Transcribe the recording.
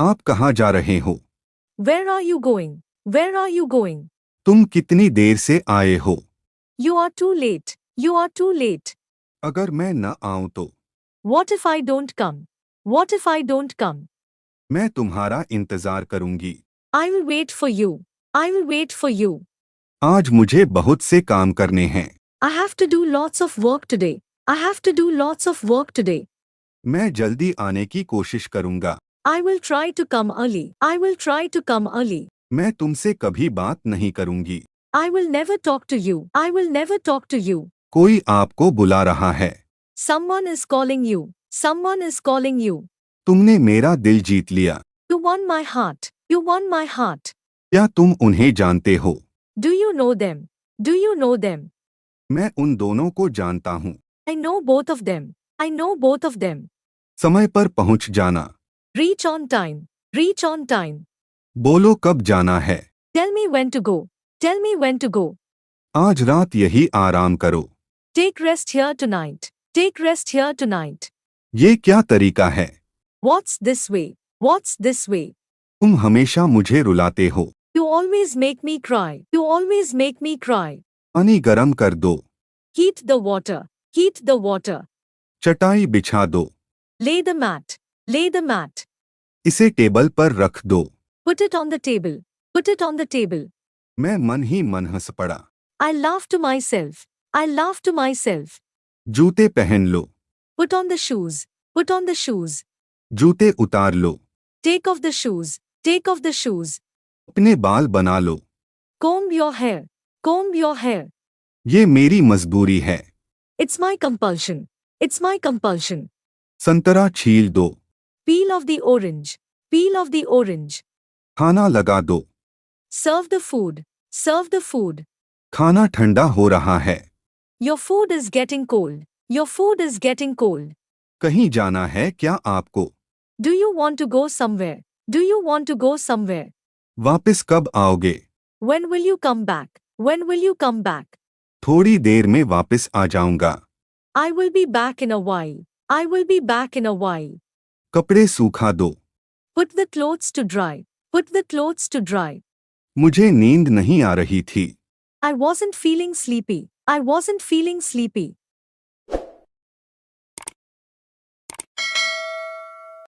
आप कहाँ जा रहे हो? Where are you going? Where are you going? तुम कितनी देर से आए हो? You are too late. You are too late. अगर मैं न आऊं तो? What if I don't come? What if I don't come? मैं तुम्हारा इंतजार करूंगी। I will wait for you. I will wait for you. आज मुझे बहुत से काम करने हैं। I have to do lots of work today. I have to do lots of work today. मैं जल्दी आने की कोशिश करूंगा। I will try to come early. I will try to come early. मैं तुमसे कभी बात नहीं करूंगी। I will never talk to you. I will never talk to you. कोई आपको बुला रहा है। Someone is calling you. Someone is calling you. तुमने मेरा दिल जीत लिया। You won my heart. You won my heart. क्या तुम उन्हें जानते हो? Do you know them? Do you know them? मैं उन दोनों को जानता हूँ। I know both of them. I know both of them. समय पर पहुँच जाना। Reach on time. Reach on time. बोलो कब जाना है। Tell me when to go. Tell me when to go. आज रात यही आराम करो। Take rest here tonight. Take rest here tonight. ये क्या तरीका है? What's this way? What's this way? तुम हमेशा मुझे रुलाते हो। You always make me cry. You always make me cry. पानी गरम कर दो। Heat the water. Heat the water. चटाई बिछा दो। Lay the mat. Lay the mat. इसे टेबल पर रख दो। Put it on the table. Put it on the table. मैं मन ही मन हंस पड़ा। I laugh to myself. I laugh to myself. जूते पहन लो। Put on the shoes. Put on the shoes. जूते उतार लो। Take off the shoes. Take off the shoes. अपने बाल बना लो। Comb your hair. Comb your hair. ये मेरी मजबूरी है। It's my compulsion. It's my compulsion. संतरा छील दो। Peel off the orange. Peel off the orange. खाना लगा दो। Serve the food. Serve the food. खाना ठंडा हो रहा है। Your food is getting cold. Your food is getting cold. कहीं जाना है क्या आपको? Do you want to go somewhere? Do you want to go somewhere? वापस कब आओगे? When will you come back? When will you come back? थोड़ी देर में वापस आ जाऊंगा। I will be back in a while. I will be back in a while. कपड़े सूखा दो। Put the clothes to dry. Put the clothes to dry. मुझे नींद नहीं आ रही थी। I wasn't feeling sleepy. I wasn't feeling sleepy.